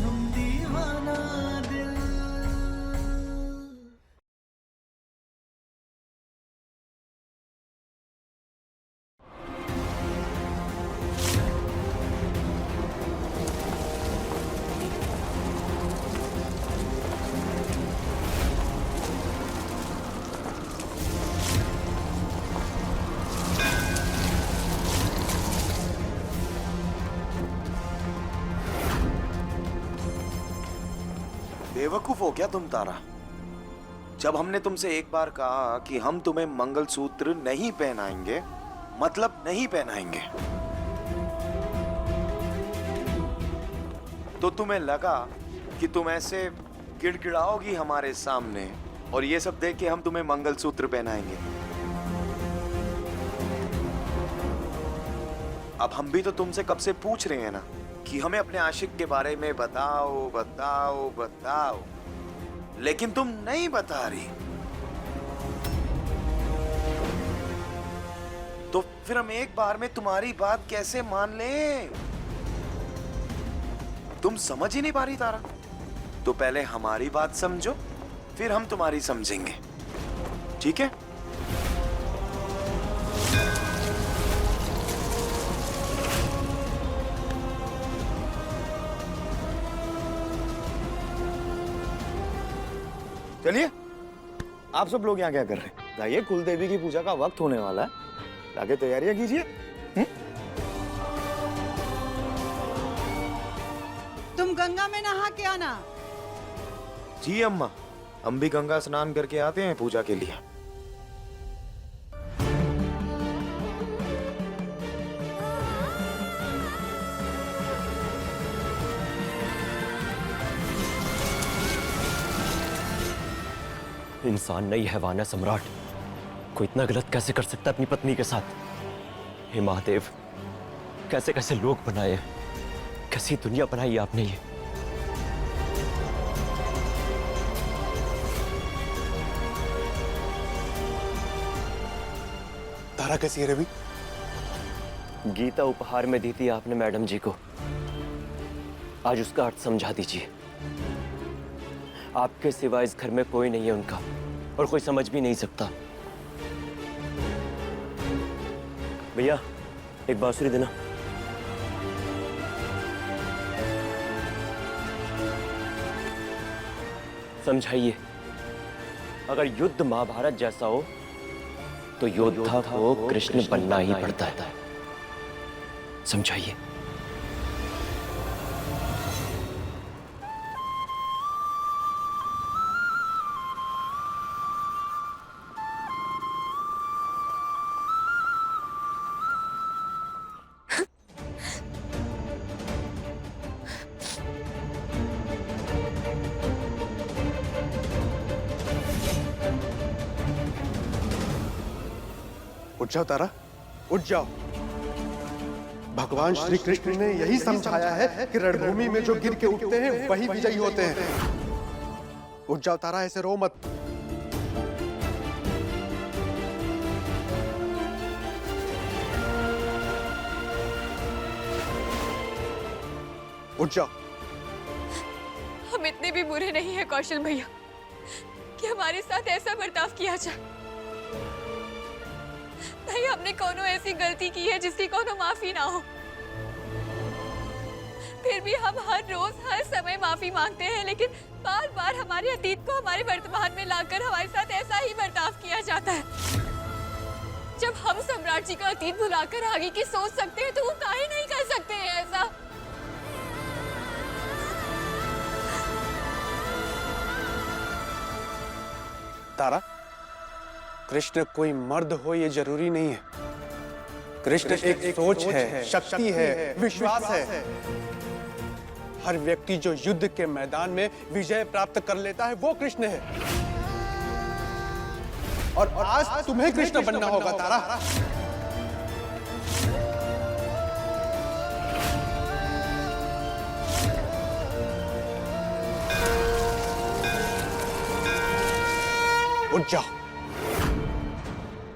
हम दीवाना दिल। बेवकूफ हो क्या तुम तारा? जब हमने तुमसे एक बार कहा कि हम तुम्हें मंगलसूत्र नहीं पहनाएंगे, मतलब नहीं पहनाएंगे, तो तुम्हें लगा कि तुम ऐसे गिड़गिड़ाओगी हमारे सामने और ये सब देख के हम तुम्हें मंगलसूत्र पहनाएंगे। अब हम भी तो तुमसे कब से पूछ रहे हैं ना कि हमें अपने आशिक के बारे में बताओ बताओ बताओ, लेकिन तुम नहीं बता रही। तो फिर हम एक बार में तुम्हारी बात कैसे मान लें? तुम समझ ही नहीं पा रही तारा। तो पहले हमारी बात समझो, फिर हम तुम्हारी समझेंगे, ठीक है? चलिए, आप सब लोग यहाँ क्या कर रहे हैं? जाइए, कुल देवी की पूजा का वक्त होने वाला है, जाके तैयारियां कीजिए। तुम गंगा में नहा के आना। जी अम्मा, हम भी गंगा स्नान करके आते हैं पूजा के लिए। इंसान नहीं हैवान है सम्राट। कोई इतना गलत कैसे कर सकता है अपनी पत्नी के साथ? हे महादेव, कैसे कैसे लोग बनाए, कैसी दुनिया बनाई है आपने ये। तारा कैसी है रवि? गीता उपहार में दी थी आपने मैडम जी को, आज उसका अर्थ समझा दीजिए। आपके सिवा इस घर में कोई नहीं है उनका, और कोई समझ भी नहीं सकता। भैया, एक बांसुरी देना। समझाइए, अगर युद्ध महाभारत जैसा हो तो योद्धा को कृष्ण बनना ही पड़ता है। समझाइए। उठ जाओ तारा, उठ जाओ। भगवान श्री कृष्ण ने यही समझाया है कि रणभूमि में जो गिर के उठते हैं वही विजयी होते हैं। उठ जाओ तारा, ऐसे रो मत। उठ जाओ। हम इतने भी बुरे नहीं है कौशल भैया कि हमारे साथ ऐसा बर्ताव किया जाए। नहीं, हमने कोनो ऐसी गलती की है जिसकी कोनो माफी ना हो। फिर भी हम हर रोज हर समय माफी मांगते हैं, लेकिन बार बार हमारे अतीत को हमारे वर्तमान में लाकर हमारे साथ ऐसा ही बर्ताव किया जाता है। जब हम सम्राट जी का अतीत भुलाकर आगे की सोच सकते हैं तो वो काहे नहीं कर सकते हैं ऐसा? तारा, कृष्ण कोई मर्द हो ये जरूरी नहीं है। कृष्ण एक सोच है, शक्ति है, विश्वास है। हर व्यक्ति जो युद्ध के मैदान में विजय प्राप्त कर लेता है वो कृष्ण है। और आज तुम्हें कृष्ण बनना होगा तारा। उठ जाओ।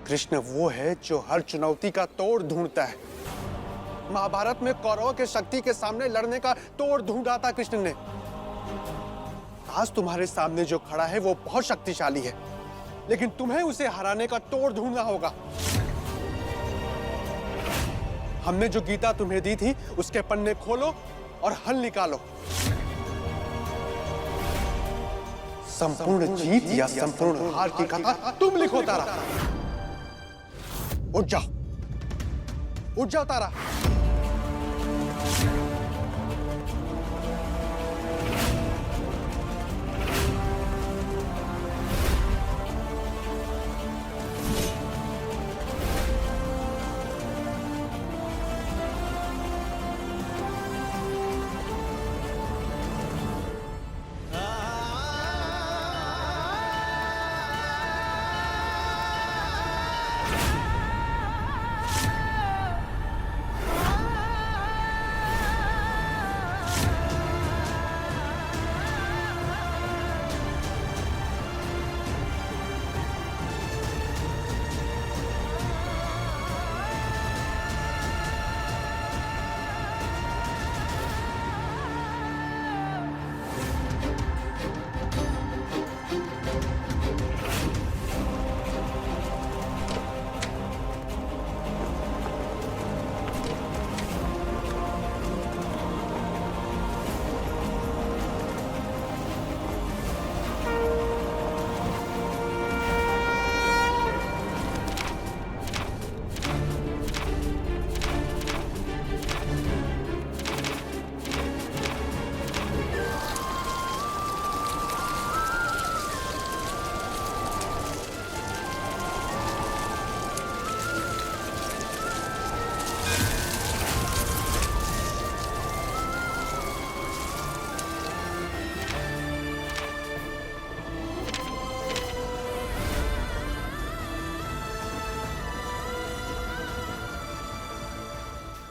कृष्ण वो है जो हर चुनौती का तोड़ ढूंढता है। महाभारत में कौरवों के शक्ति के सामने लड़ने का तोड़ ढूंढा था कृष्ण ने। आज तुम्हारे सामने जो खड़ा है वो बहुत शक्तिशाली है, लेकिन तुम्हें उसे हराने का तोड़ ढूंढना होगा। हमने जो गीता तुम्हें दी थी उसके पन्ने खोलो और हल निकालो। संपूर्ण जीत या संपूर्ण हार की कथा तुम लिखो तारा। उठ जाओ तारा।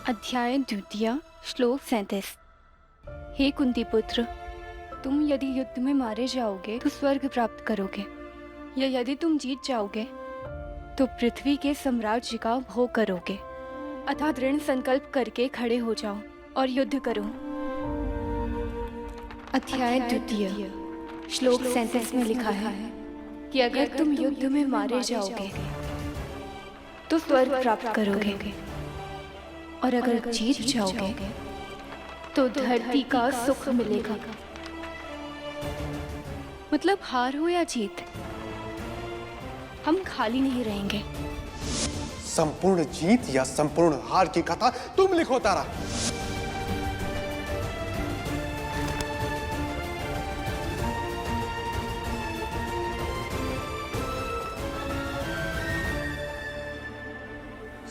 अध्याय द्वितीय श्लोक 37। हे कुंती पुत्र, तुम यदि युद्ध में मारे जाओगे तो स्वर्ग प्राप्त करोगे, या यदि तुम जीत जाओगे तो पृथ्वी के साम्राज्य का भोग करोगे। अतः दृढ़ संकल्प करके खड़े हो जाओ और युद्ध करो। अध्याय द्वितीय श्लोक 37 में लिखा है कि अगर तुम युद्ध में मारे जाओगे तो स्वर्ग प्राप्त करोगे, और अगर जीत जाओगे तो धरती का सुख मिलेगा। मतलब हार हो या जीत, हम खाली नहीं रहेंगे। संपूर्ण जीत या संपूर्ण हार की कथा तुम लिखो तारा।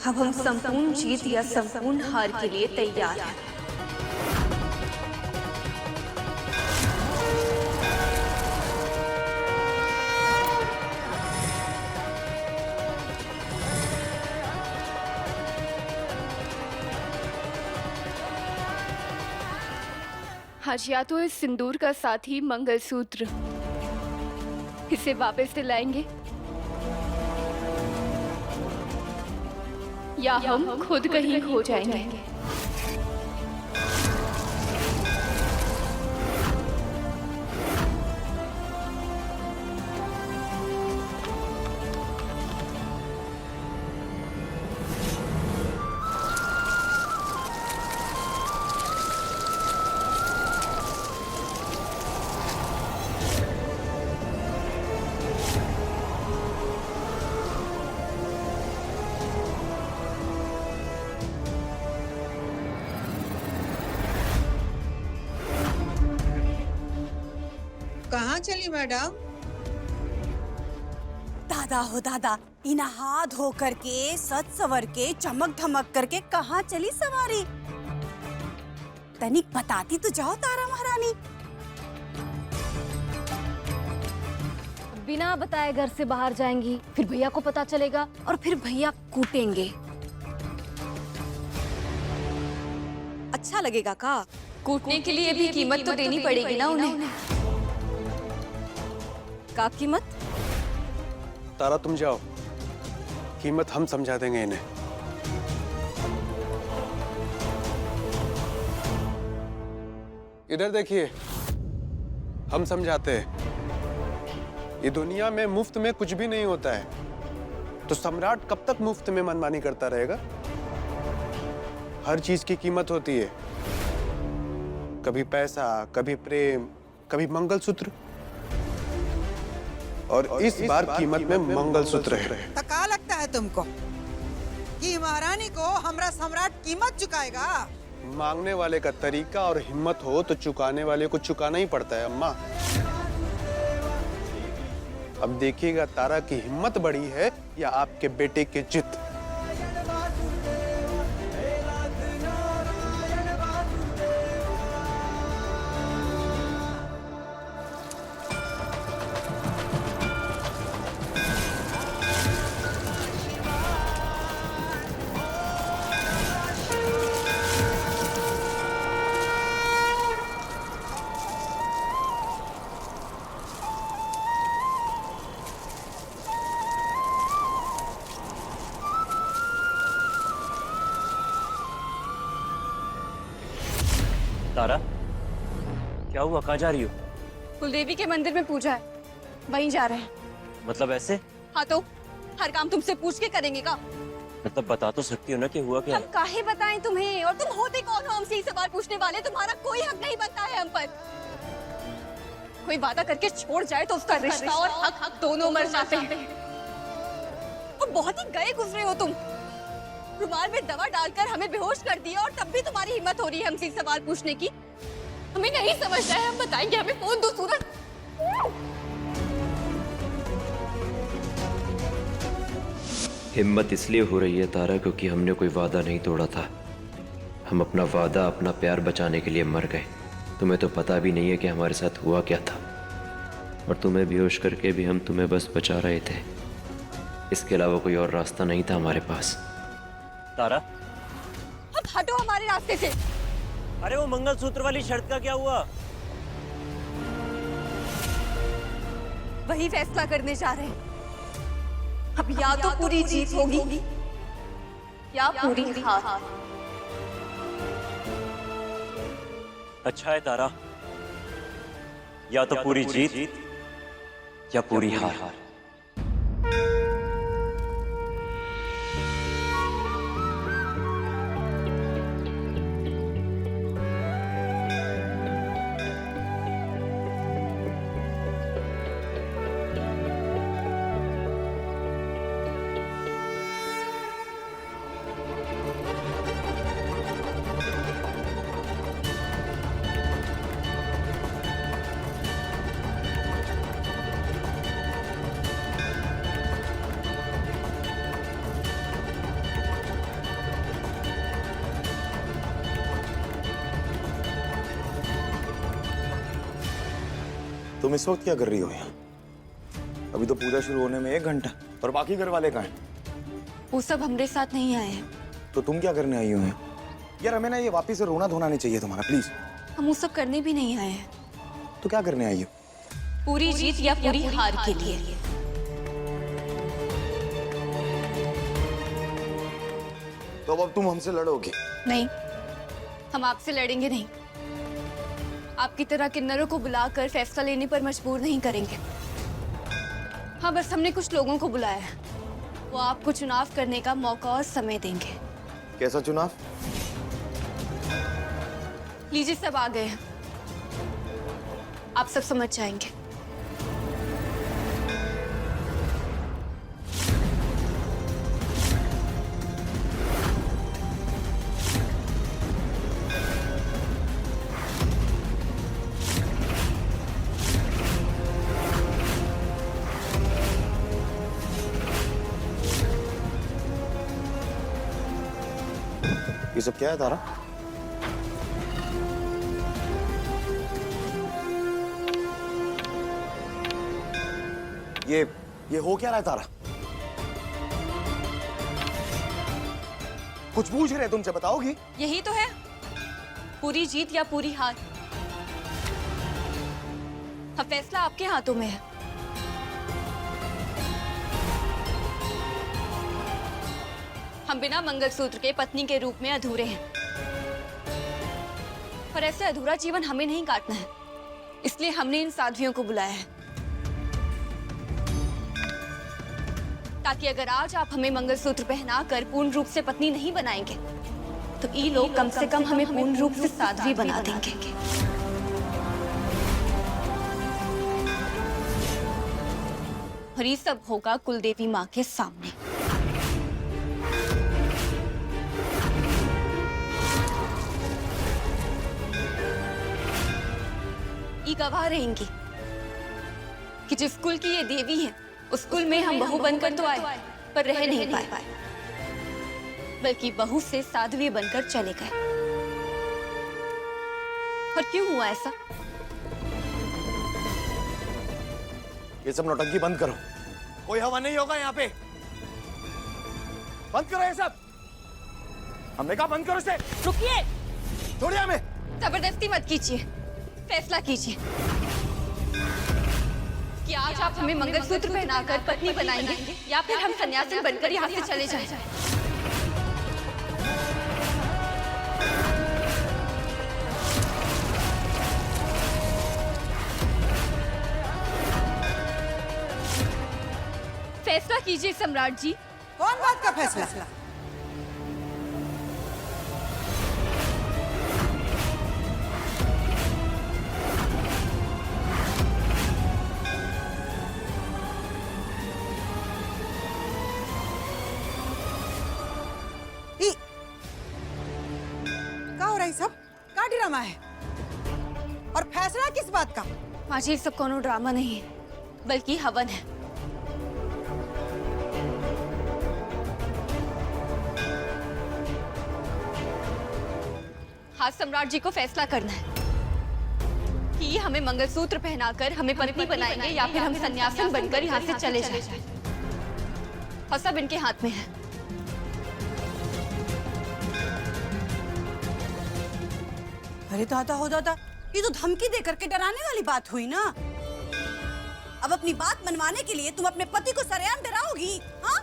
अब हम संपूर्ण जीत या संपूर्ण हार के लिए तैयार हैं। आज या तो इस सिंदूर का साथी मंगलसूत्र, इसे वापस दिलाएंगे, या हम खुद कहीं खो जाएंगे। कहाँ चली मैडम? दादा हो दादा, इन हाथ धो करके सच सवर के चमक धमक करके कहाँ चली सवारी? तनिक बताती तो जाओ तारा महारानी। बिना बताए घर से बाहर जाएंगी, फिर भैया को पता चलेगा और फिर भैया कूटेंगे। अच्छा लगेगा का? कूटने के लिए भी कीमत तो देनी पड़ेगी ना उन्हें। का कीमत? तारा तुम जाओ, कीमत हम समझा देंगे इन्हें। इधर देखिए, हम समझाते हैं। ये दुनिया में मुफ्त में कुछ भी नहीं होता है, तो सम्राट कब तक मुफ्त में मनमानी करता रहेगा? हर चीज की कीमत होती है, कभी पैसा, कभी प्रेम, कभी मंगलसूत्र, और इस बार कीमत में मंगलसूत्र है। तो क्या लगता है तुमको कि महारानी को हमरा सम्राट कीमत चुकाएगा? मांगने वाले का तरीका और हिम्मत हो तो चुकाने वाले को चुकाना ही पड़ता है अम्मा। अब देखिएगा तारा की हिम्मत बड़ी है या आपके बेटे की जिद। तारा, क्या हुआ? कहाँ जा रही हो? कुलदेवी के मंदिर में पूजा है, वहीं जा रहे हैं। मतलब ऐसे? हाँ तो हर काम तुमसे पूछ के करेंगे का? मतलब बता तो सकती हो ना कि हुआ क्या? हम काहे बताएं तुम्हें? और तुम होते कौन हो हमसे ये सवाल पूछने वाले? तुम्हारा कोई हक नहीं बनता है हम पर। कोई वादा करके छोड़ जाए तो उसका रिश्ता और हक दोनों मर जाते हैं। और बहुत ही गए गुजरे हो तुम। रुमाल में दवा डालकर हमें बेहोश कर दिया और तब भी तुम्हारी हिम्मत हो रही है हमसे सवाल पूछने की। हमें नहीं समझ रहा है, हम बताएंगे। हमें फोन दो सूरज। हिम्मत इसलिए हो रही है तारा क्योंकि हमने कोई वादा नहीं तोड़ा था। हम अपना वादा, अपना प्यार बचाने के लिए मर गए। तुम्हें तो पता भी नहीं है कि हमारे साथ हुआ क्या था, और तुम्हें बेहोश करके भी हम तुम्हें बस बचा रहे थे। इसके अलावा कोई और रास्ता नहीं था हमारे पास। तारा, अब हटो हमारे रास्ते से। अरे वो मंगलसूत्र वाली शर्त का क्या हुआ? वही फैसला करने जा रहे हैं। अब या तो पूरी जीत होगी या पूरी हार। अच्छा है तारा, या तो पूरी जीत या पूरी हार। तुम इस वक्त क्या कर रही हो यहाँ? अभी तो पूजा शुरू होने में 1 घंटा, और बाकी घर वाले कहाँ हैं? वो सब हमारे साथ नहीं आए हैं। तो तुम क्या करने आई हो यहाँ? यार हमें ना ये वापिस से रोना धोना नहीं चाहिए तुम्हारा, प्लीज। हम वो सब करने भी नहीं आए हैं। तो क्या करने आई हो? पूरी जीत या पूरी हार के लिए। तो अब तुम हमसे लड़ोगे? नहीं, हम आपसे लड़ेंगे नहीं। आपकी तरह किन्नरों को बुलाकर फैसला लेने पर मजबूर नहीं करेंगे। हाँ, बस हमने कुछ लोगों को बुलाया है। वो आपको चुनाव करने का मौका और समय देंगे। कैसा चुनाव? लीजिए, सब आ गए हैं। आप सब समझ जाएंगे। ये सब क्या है तारा? ये हो क्या रहा है तारा? कुछ पूछ रहे तुमसे, बताओगी? यही तो है, पूरी जीत या पूरी हार। अब फैसला आपके हाथों में है। हम बिना मंगलसूत्र के पत्नी के रूप में अधूरे हैं, पर ऐसे अधूरा जीवन हमें नहीं काटना है। इसलिए हमने इन साध्वियों को बुलाया है, ताकि अगर आज आप हमें मंगलसूत्र पहनाकर पूर्ण रूप से पत्नी नहीं बनाएंगे तो ये लोग कम से कम हमें पूर्ण रूप से साध्वी बना देंगे। और ये सब होगा कुलदेवी माँ के सामने। ये गवाह रहेंगी कि जिस कुल की ये देवी है उस कुल में हम बहू बनकर तो आए पर रह नहीं पाए, बल्कि बहू से साध्वी बनकर चले गए। और क्यों हुआ ऐसा? ये सब नौटंकी बंद करो, कोई हवा नहीं होगा यहाँ पे। बंद करो ये सब, हमने कहा बंद करो इसे। रुकिए, छोड़िए हमें। जबरदस्ती मत कीजिए, फैसला कीजिए कि आज आप हमें मंगलसूत्र पहनाकर पत्नी बनाएंगे या फिर हम सन्यासी बनकर यहाँ से चले जाएं। फैसला कीजिए सम्राट जी। कौन बात का फैसला? क्या हो रहा है सब? क्या ड्रामा है? और फैसला किस बात का? माँ जी, सब कोनो ड्रामा नहीं है, बल्कि हवन है। आज सम्राट जी को फैसला करना है कि हमें मंगलसूत्र पहनाकर हमें पत्नी बनाएंगे या फिर हम सन्यासी बनकर यहाँ से चले जाएं। और सब इनके हाथ में है। अरे दादा हो दादा, ये तो धमकी दे करके डराने वाली बात हुई ना। अब अपनी बात मनवाने के लिए तुम अपने पति को सरेआम डराओगी? हाँ?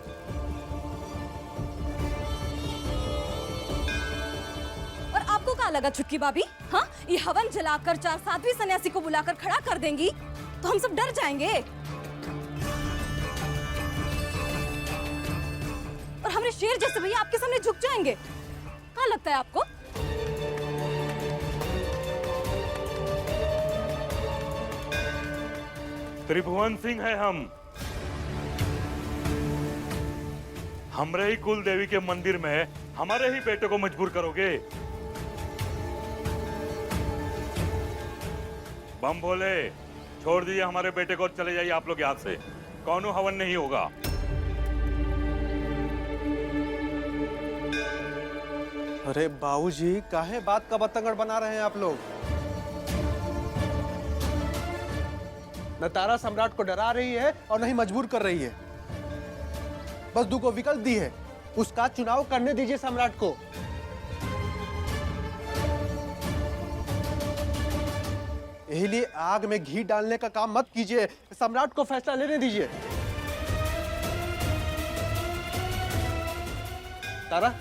और आपको क्या लगा छुटकी भाभी? हाँ, ये हवन जलाकर 4 साध्वी सन्यासी को बुलाकर खड़ा कर देंगी तो हम सब डर जाएंगे और हमारे शेर जैसे भैया आपके सामने झुक जाएंगे। क्या लगता है आपको? त्रिभुवन सिंह है हम। हमरे ही कुल देवी के मंदिर में हमारे ही बेटे को मजबूर करोगे? बम भोले, छोड़ दीजिए हमारे बेटे को, चले जाइए आप लोग यहाँ से। कौनो हवन नहीं होगा। अरे बाबूजी, काहे बात का बतंगड़ बना रहे हैं आप लोग? न तारा सम्राट को डरा रही है और न ही मजबूर कर रही है। बस 2 को विकल्प दी है, उसका चुनाव करने दीजिए सम्राट को। यही लिए आग में घी डालने का काम मत कीजिए, सम्राट को फैसला लेने दीजिए। तारा,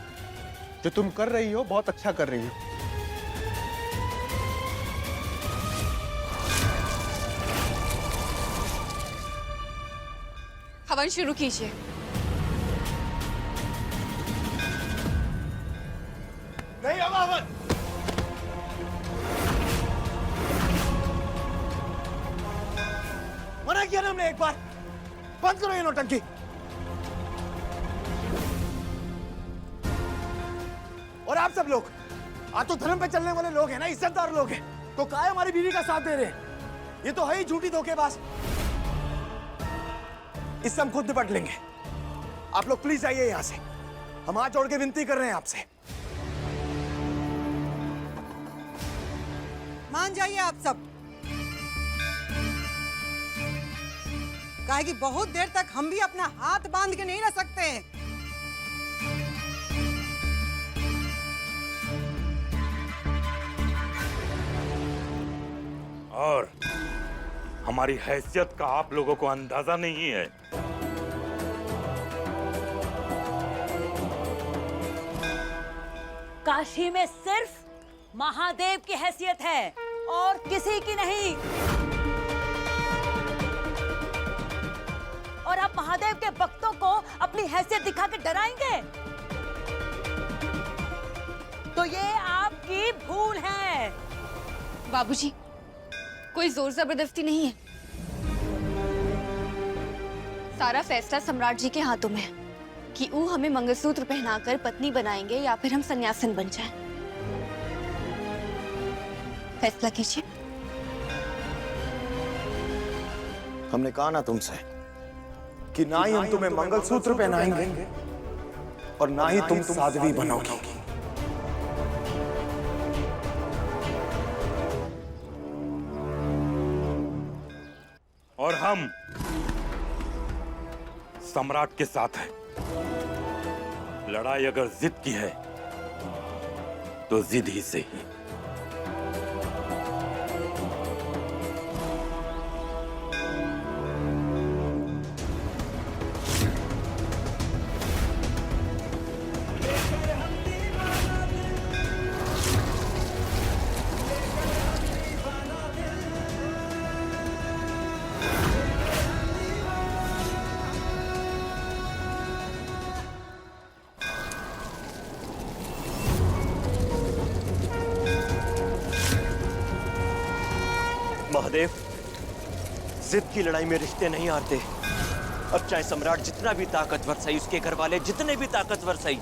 जो तुम कर रही हो बहुत अच्छा कर रही हो। हवन शुरू कीजिए। नहीं होगा हवन। मना किया ना हमने एक बार। बंद करो ये नौटंकी। और आप सब लोग आज तो धर्म पे चलने वाले लोग हैं ना, इज्जतदार लोग हैं, तो काहे हमारी बीवी का साथ दे रहे हैं? ये तो है ही झूठी धोखेबाज। इससे हम खुद निपट लेंगे। आप लोग प्लीज आइए यहां से, हम हाथ जोड़ के विनती कर रहे हैं आपसे। मान जाइए आप सब। काहे कि बहुत देर तक हम भी अपना हाथ बांध के नहीं रह सकते। और हमारी हैसियत का आप लोगों को अंदाजा नहीं है। काशी में सिर्फ महादेव की हैसियत है, और किसी की नहीं। और आप महादेव के भक्तों को अपनी हैसियत दिखा के डराएंगे, तो ये आपकी भूल है। बाबूजी, कोई जोर जबरदस्ती नहीं है। सारा फैसला सम्राट जी के हाथों में है कि वो हमें मंगलसूत्र पहनाकर पत्नी बनाएंगे या फिर हम सन्यासिन बन जाएं। फैसला कीजिए। हमने कहा ना तुमसे कि ना ही हम तुम्हें मंगलसूत्र पहनाएंगे और ना ही तुम साध्वी बनोगी। और हम सम्राट के साथ हैं। लड़ाई अगर जिद की है तो जिद ही से ही। महादेव, जिद की लड़ाई में रिश्ते नहीं हारते। अब चाहे सम्राट जितना भी ताकतवर सही, उसके घर वाले जितने भी ताकतवर सही,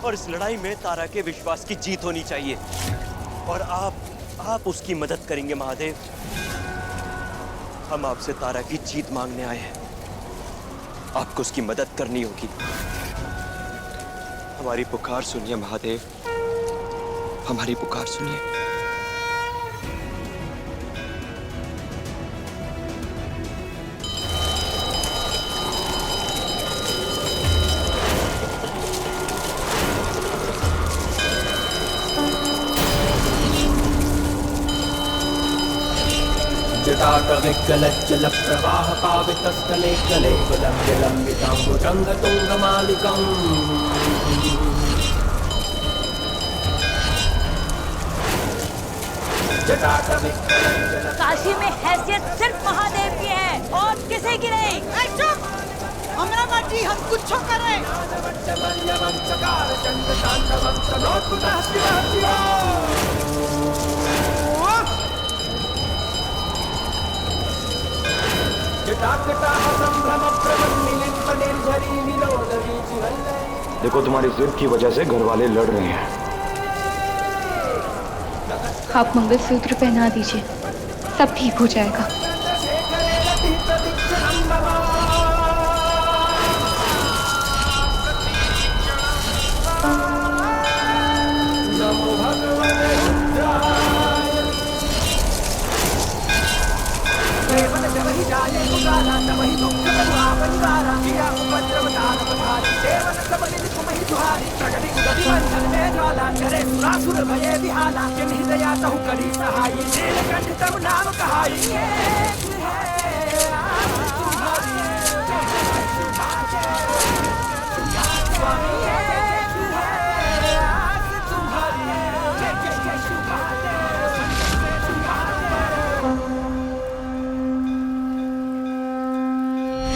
और इस लड़ाई में तारा के विश्वास की जीत होनी चाहिए। और आप उसकी मदद करेंगे महादेव। हम आपसे तारा की जीत मांगने आए हैं। आपको उसकी मदद करनी होगी। हमारी पुकार सुनिए महादेव, हमारी पुकार सुनिए। जटाटविकलज्जल प्रवाह पावितस्थले कले विलम्बिताम्बुजङ्गतुङ्गमालिकम्। काशी में हैसियत सिर्फ महादेव की है और किसी की नहीं। चुप, हमरा मर्जी, हम कुछ करें। देखो, तुम्हारी जिद की वजह से घर वाले लड़ रहे हैं। आप मंगलसूत्र पहना दीजिए, सब ठीक हो जाएगा।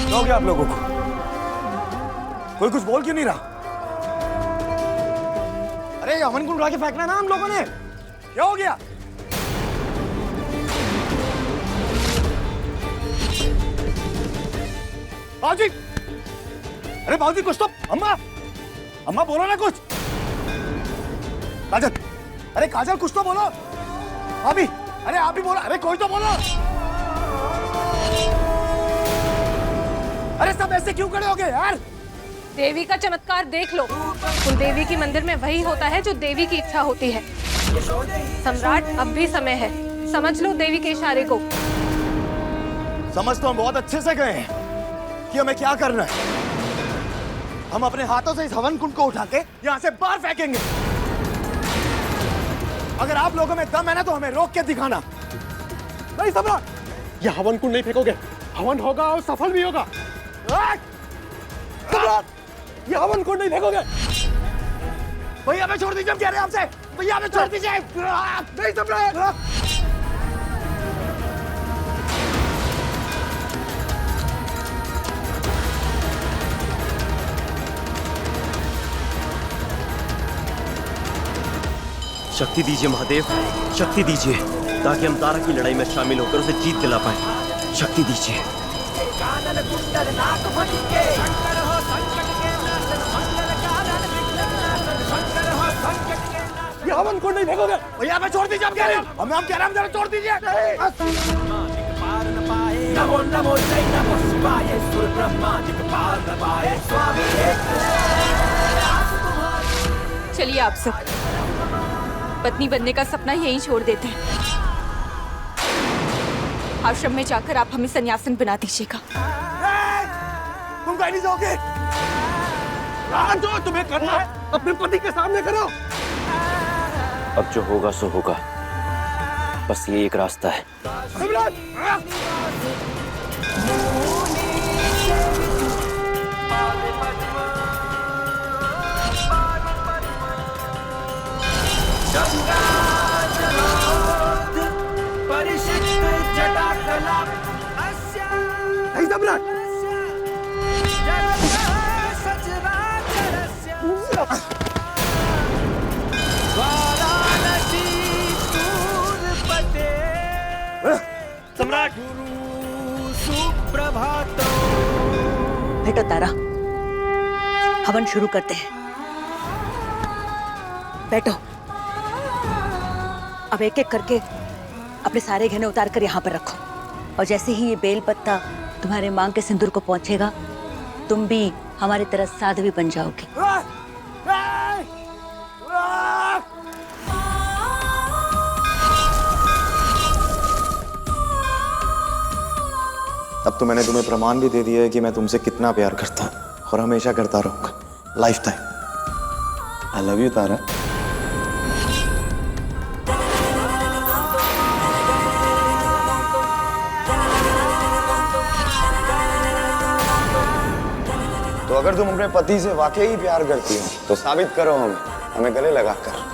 क्या हो गया आप लोगों को? कोई कुछ बोल क्यों नहीं रहा? अरे हवन कुंड उड़ा के फेंकना ना हम लोगों ने। क्या हो गया? बाबूजी, अरे बाबूजी कुछ तो। अम्मा बोलो ना कुछ। काजल, अरे काजल कुछ तो बोलो। भाभी, अरे आप भी बोलो। अरे कोई तो बोलो। अरे सब ऐसे क्यों खड़े हो गए यार? देवी का चमत्कार देख लो। कुल देवी की मंदिर में वही होता है जो देवी की इच्छा होती है। सम्राट, अब भी समय है, समझ लो देवी के इशारे को। समझ तो हम बहुत अच्छे से गए हैं कि हमें क्या करना है। हम अपने हाथों से इस हवन कुंड को उठा के यहाँ से बाहर फेंकेंगे। अगर आप लोगों में दम है ना तो हमें रोक के दिखाना। नहीं सम्राट, ये हवन कुंड नहीं फेंकोगे। हवन होगा और सफल भी होगा। सम्राट, ये हवन कुंड नहीं फेंकोगे। भैया हमें छोड़ दीजिए, हम कह रहे हैं आपसे। भैया हमें छोड़ दीजिए। नहीं सम्राट। शक्ति दीजिए महादेव, शक्ति दीजिए, ताकि हम तारा की लड़ाई में शामिल होकर उसे जीत दिला पाए। शक्ति दीजिए। ये हवन को नहीं फेंकोगे भैया, हमें छोड़ दीजिए। हम कह रहे हैं, हम कह रहे हैं, छोड़ दीजिए। नमो नमो जय नमो शिवाय, सुर ब्रह्मादिक पार न पाए स्वामी एक। चलिए आप सब पत्नी बनने का सपना यहीं छोड़ देते हैं। आश्रम में जाकर आप हमें सन्यासन बना दीजिएगा। तुम कहीं नहीं जाओगे। जो तुम्हें करना है अपने पति के सामने करो। अब जो होगा सो होगा, बस ये एक रास्ता है। सम्राट बेटो तारा, हवन शुरू करते हैं। बैठो। अब एक एक करके अपने सारे गहने उतार कर यहाँ पर रखो, और जैसे ही ये बेल पत्ता तुम्हारे मांग के सिंदूर को पहुंचेगा, तुम भी हमारी तरह साध्वी बन जाओगी। अब तो मैंने तुम्हें प्रमाण भी दे दिया है कि मैं तुमसे कितना प्यार करता हूँ और हमेशा करता रहूंगा, lifetime. I love you Tara. तो अगर तुम अपने पति से वाकई ही प्यार करती हो तो साबित करो हमें गले लगाकर।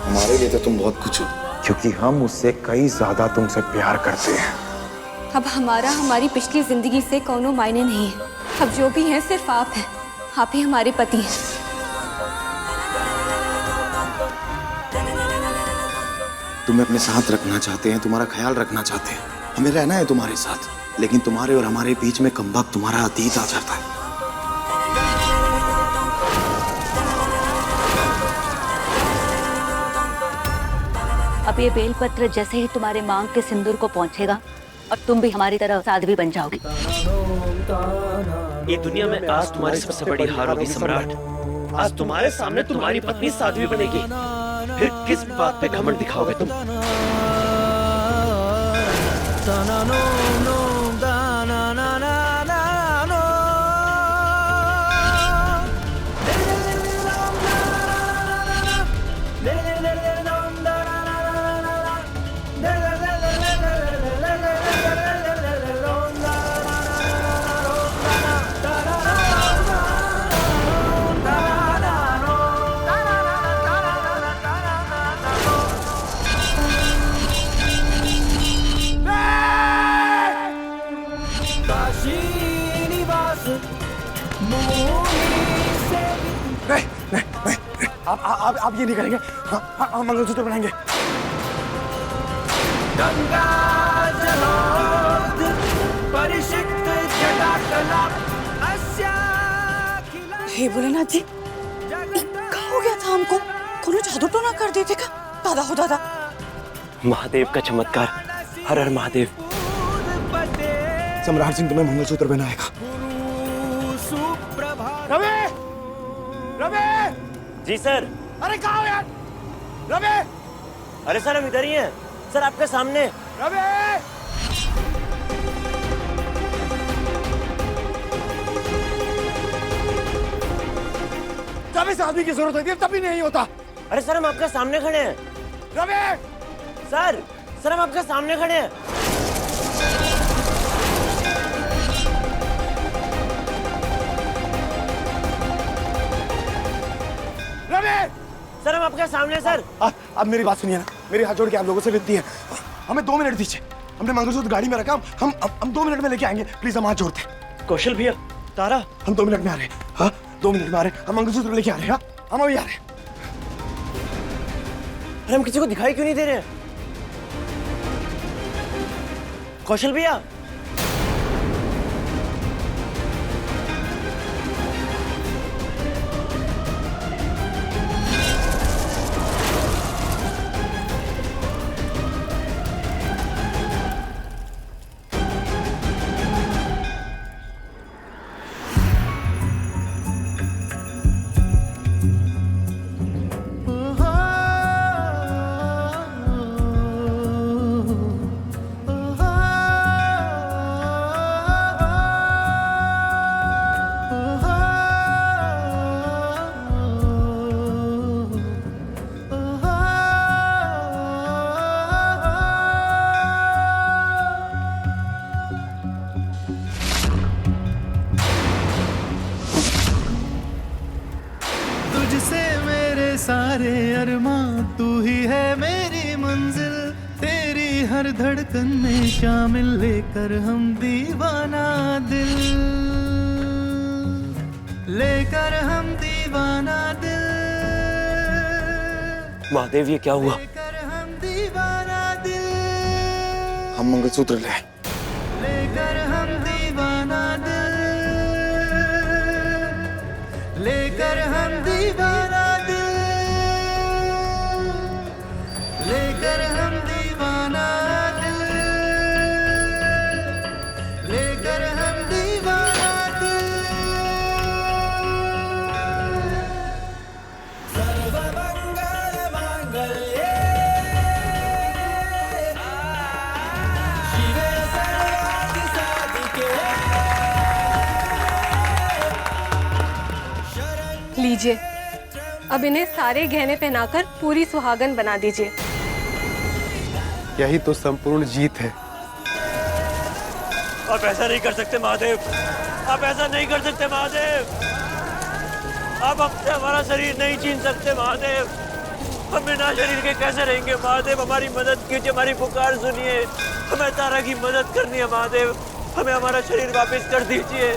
हमारे लिए तो तुम बहुत कुछ हो, क्योंकि हम उससे कई ज्यादा तुमसे प्यार करते हैं। अब हमारी पिछली जिंदगी से कोनो मायने नहीं है। अब जो भी है सिर्फ आप हैं। आप ही हमारे पति हैं। तुम्हें अपने साथ रखना चाहते हैं, तुम्हारा ख्याल रखना चाहते हैं, हमें रहना है तुम्हारे साथ, लेकिन तुम्हारे और हमारे बीच में कमबख्त तुम्हारा अतीत आ जाता है। अब ये बेलपत्र जैसे ही तुम्हारे मांग के सिंदूर को पहुंचेगा, और तुम भी हमारी तरह साध्वी बन जाओगी। ये दुनिया में आज तुम्हारी सबसे बड़ी हार होगी सम्राट। आज तुम्हारे सामने तुम्हारी पत्नी साध्वी बनेगी, फिर किस बात पे घमंड दिखाओगे तुम? आप ये नहीं करेंगे। हम मंगलसूत्र बनाएंगे। गंगा जलोद परिषिक्त जटाकला हे भोलेनाथ जी, क्या हो गया था हमको? कोनो जादू टोना कर देते का? दादा हो दादा। महादेव का चमत्कार। हर हर महादेव। सम्राट सिंह तुम्हें मंगलसूत्र बनाएगा। रवि! रवि! जी सर। अरे कहाँ हो यार? रवि! अरे सर हम इधर ही हैं सर, आपके सामने। रवि! जब इस आदमी की जरूरत होती है तभी नहीं होता। अरे सर हम आपके सामने खड़े हैं। रवि! सर हम आपके सामने खड़े हैं। रवि! सर हम आपके सामने। सर अब मेरी बात सुनिए ना, मेरे हाथ जोड़ के आप लोगों से विनती है, हमें 2 मिनट दीजिए। हमने मंगलसूत्र गाड़ी में रखा, हम 2 मिनट में लेके आएंगे। प्लीज हम हाथ जोड़ते हैं। कौशल भैया, तारा, हम 2 मिनट में आ रहे हैं। हाँ 2 मिनट में आ रहे हैं, हम मंगलसूत्र लेके आ रहे हैं। हाँ हम अभी आ रहे हैं। अरे हम किसी को दिखाई क्यों नहीं दे रहे हैं? कौशल भैया, तुझसे मेरे सारे अरमां, तू ही है मेरी मंजिल, तेरी हर धड़कन में शामिल, लेकर हम दीवाना दिल, लेकर हम दीवाना दिल। महादेव ये क्या हुआ? लेकर हम दीवाना दिल, हम मंगलसूत्र ले आए। लेकर हम दीवाना दिल, लेकर हम दीवाना दिल, लेकर हम दीवाना दिल, लेकर हम दीवाना दिल। सर्वमंगल मांगल्ये शिवे सर्वार्थ साधिके। लीजिए, अब इन्हें सारे गहने पहनाकर पूरी सुहागन बना दीजिए। यही तो संपूर्ण जीत है। आप ऐसा नहीं कर सकते महादेव, आप ऐसा नहीं कर सकते महादेव। आप हमसे हमारा शरीर नहीं छीन सकते महादेव। हम बिना शरीर के कैसे रहेंगे महादेव? हमारी मदद कीजिए, हमारी पुकार सुनिए। हमें तारा की मदद करनी है महादेव, हमें हमारा शरीर वापस कर दीजिए।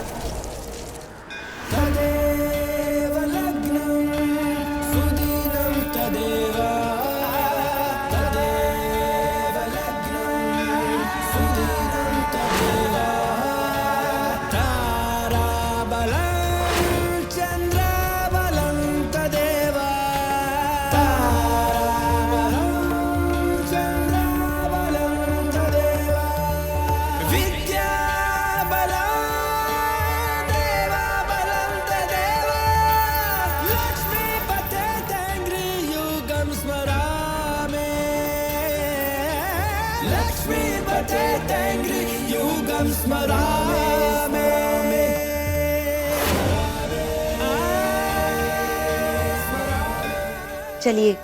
चलिए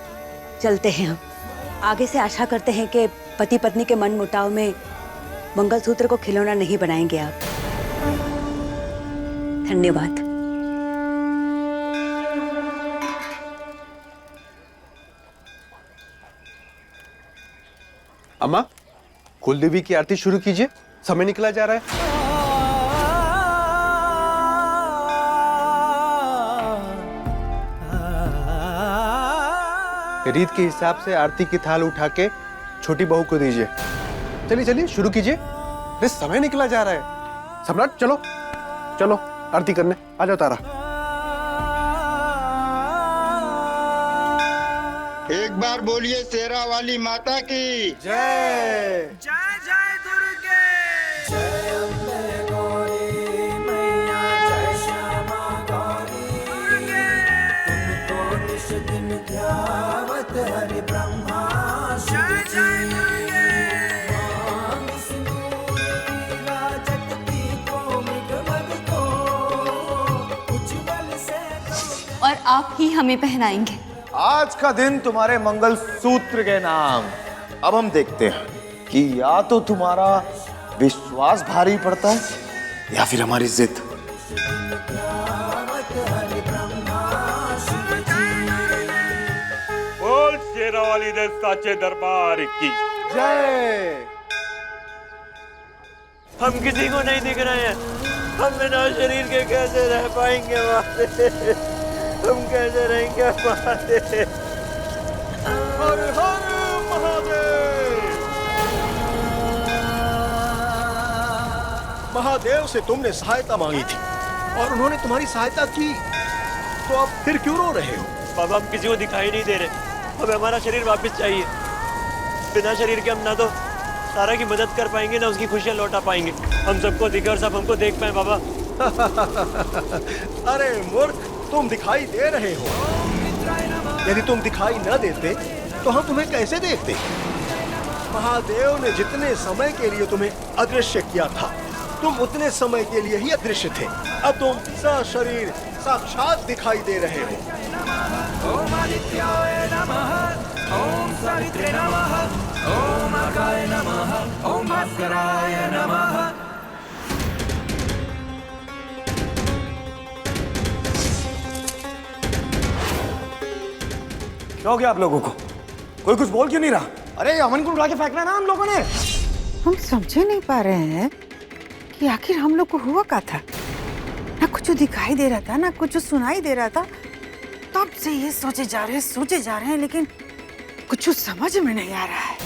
चलते हैं। हम आगे से आशा करते हैं कि पति पत्नी के मन मुटाव में मंगलसूत्र को खिलौना नहीं बनाएंगे आप। धन्यवाद। अम्मा, कुलदेवी की आरती शुरू कीजिए, समय निकला जा रहा है। रीत के हिसाब से आरती की थाल उठा के छोटी बहू को दीजिए। चलिए चलिए शुरू कीजिए। अरे समय निकला जा रहा है। सम्राट चलो चलो आरती करने आ जाओ। तारा, एक बार बोलिए शेरा वाली माता की जय। जय जय दुर्गे, जय अम्बे गौरी मैया, जय श्यामा गौरी दुर्गे। तुमको निश दिन ध्यावत हरि ब्रह्मा, जय जय दुर्गे। मां विष्णु विराजत पीको मृग मद को, उज्ज्वल से। और आप ही हमें पहनाएंगे। आज का दिन तुम्हारे मंगलसूत्र के नाम। अब हम देखते हैं कि या तो तुम्हारा विश्वास भारी पड़ता है या फिर हमारी जिद। बोल शेरा वाली दे साचे दरबार की जय। हम किसी को नहीं दिख रहे हैं। हम बिना शरीर के कैसे रह पाएंगे महादेव? हम कैसे रहेंगे महादेव? हर हर महादेव। महादेव से तुमने सहायता मांगी थी और उन्होंने तुम्हारी सहायता की, तो अब फिर क्यों रो रहे हो? बाबा हम किसी को दिखाई नहीं दे रहे, हमें हमारा शरीर वापस चाहिए। बिना शरीर के हम ना तो तारा की मदद कर पाएंगे ना उसकी खुशियां लौटा पाएंगे। हम सबको दिखे और सब हमको देख पाए बाबा। अरे मूर्ख, तुम दिखाई दे रहे हो। यदि तुम दिखाई न देते तो हम तुम्हें कैसे देखते? महादेव ने जितने समय के लिए तुम्हें अदृश्य किया था, तुम उतने समय के लिए ही अदृश्य थे। अब तुम सशरीर साक्षात दिखाई दे रहे हो। ओम आदित्याय नमः, ओम सावित्रे नमः, ओम अर्काय नमः, ओम भास्कराय नमः। क्या हो गया आप लोगों को? कोई कुछ बोल क्यों नहीं रहा? अरे अमन को उड़ा के फेंकना ना हम लोगों ने। हम समझे नहीं पा रहे हैं कि आखिर हम लोग को हुआ क्या था। ना कुछ दिखाई दे रहा था, ना कुछ सुनाई दे रहा था। तब से ये सोचे जा रहे हैं, लेकिन कुछ समझ में नहीं आ रहा है।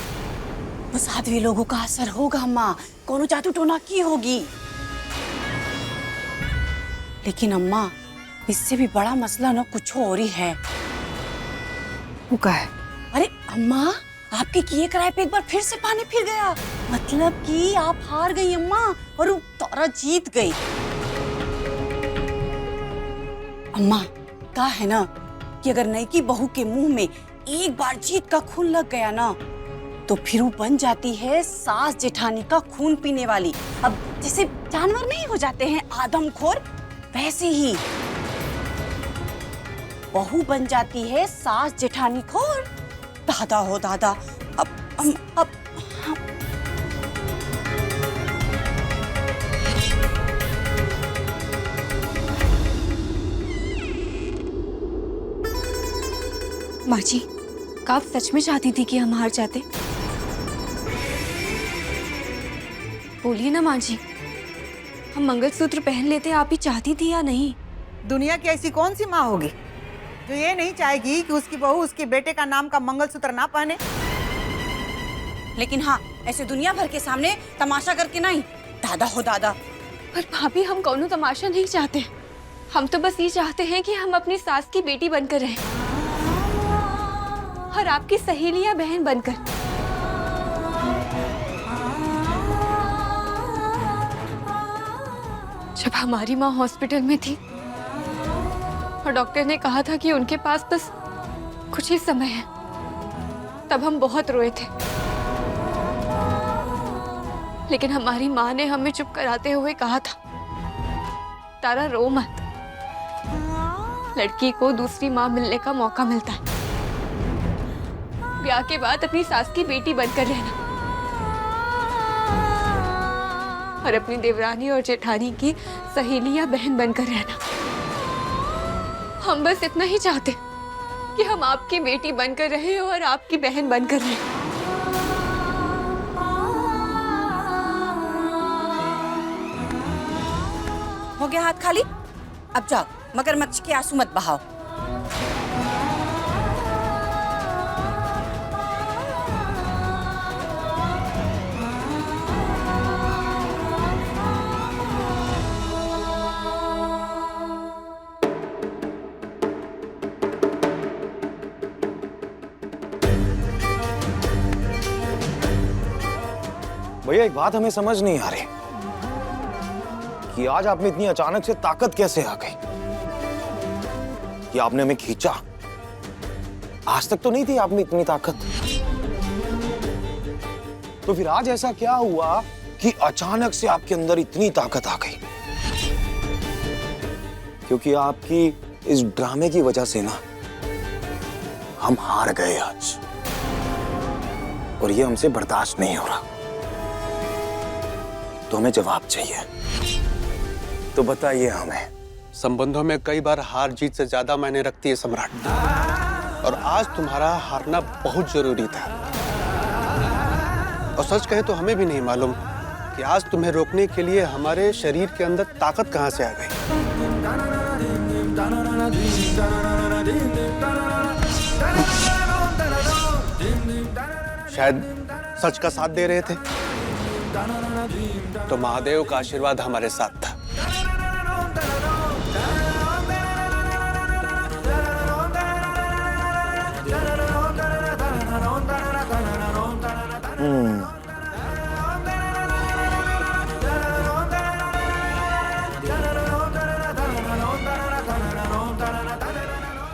बस आदमी लोगों का असर होगा अम्मा, कोनो जादू टोना की होगी। लेकिन अम्मा, इससे भी बड़ा मसला ना कुछ और ही है। वो क्या है? अरे अम्मा, आपके किए कराए पे एक बार फिर से पानी फिर गया। मतलब कि आप हार गई अम्मा और वो तारा जीत गई। अम्मा, कहा है ना कि अगर नई बहू के मुंह में एक बार जीत का खून लग गया ना, तो फिर वो बन जाती है सास जेठानी का खून पीने वाली। अब जैसे जानवर नहीं हो जाते हैं आदमखोर, वैसे ही बहू बन जाती है सास जेठानी खोर। दादा हो दादा। अब माँ जी, क्या आप सच में चाहती थी कि हम हार जाते? बोलिए ना माँ जी, हम मंगलसूत्र पहन लेते, आप ही चाहती थी या नहीं? दुनिया की ऐसी कौन सी माँ होगी जो ये नहीं चाहेगी कि उसकी बहू उसके बेटे का नाम का मंगलसूत्र ना पहने? लेकिन हाँ, ऐसे दुनिया भर के सामने तमाशा करके नहीं। दादा हो दादा। पर भाभी, हम कौनो तमाशा नहीं चाहते। हम तो बस ये चाहते हैं कि हम अपनी सास की बेटी बनकर रहें और आपकी सहेली या बहन बनकर। जब हमारी माँ हॉस्पिटल में थी और डॉक्टर ने कहा था कि उनके पास बस कुछ ही समय है, तब हम बहुत रोए थे। लेकिन हमारी माँ ने हमें चुप कराते हुए कहा था, तारा रो मत, लड़की को दूसरी माँ मिलने का मौका मिलता है। ब्याह के बाद अपनी सास की बेटी बनकर रहना और अपनी देवरानी और जेठानी की सहेली या बहन बनकर रहना। हम बस इतना ही चाहते कि हम आपकी बेटी बनकर रहे और आपकी बहन बनकर रहे। हो गया हाथ खाली? अब जाओ, मगरमच्छ के आंसू मत बहाओ। भैया एक बात हमें समझ नहीं आ रही कि आज आप में इतनी अचानक से ताकत कैसे आ गई कि आपने हमें खींचा। आज तक तो नहीं थी आप में इतनी ताकत। तो फिर आज ऐसा क्या हुआ कि अचानक से आपके अंदर इतनी ताकत आ गई? क्योंकि आपकी इस ड्रामे की वजह से ना हम हार गए आज, और ये हमसे बर्दाश्त नहीं हो रहा। तो हमें जवाब चाहिए, तो बताइए हमें। संबंधों में कई बार हार जीत से ज्यादा मायने रखती है सम्राट, और आज तुम्हारा हारना बहुत जरूरी था। और सच कहे तो हमें भी नहीं मालूम कि आज तुम्हें रोकने के लिए हमारे शरीर के अंदर ताकत कहां से आ गई। शायद सच का साथ दे रहे थे, तो महादेव का आशीर्वाद हमारे साथ था।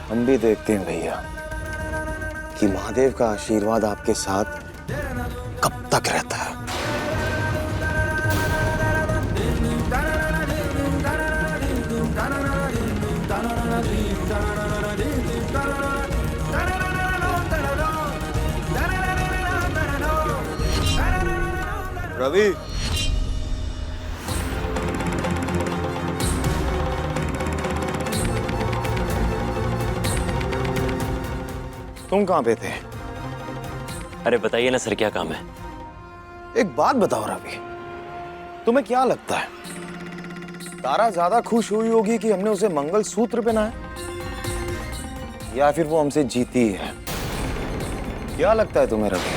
हम भी देखते हैं भैया कि महादेव का आशीर्वाद आपके साथ कब तक रहता है। रवि, तुम कहां पे थे? अरे बताइए ना सर, क्या काम है? एक बात बताओ रवि, तुम्हें क्या लगता है तारा ज्यादा खुश हुई होगी कि हमने उसे मंगलसूत्र पहनाया, या फिर वो हमसे जीती है? क्या लगता है तुम्हें रवि?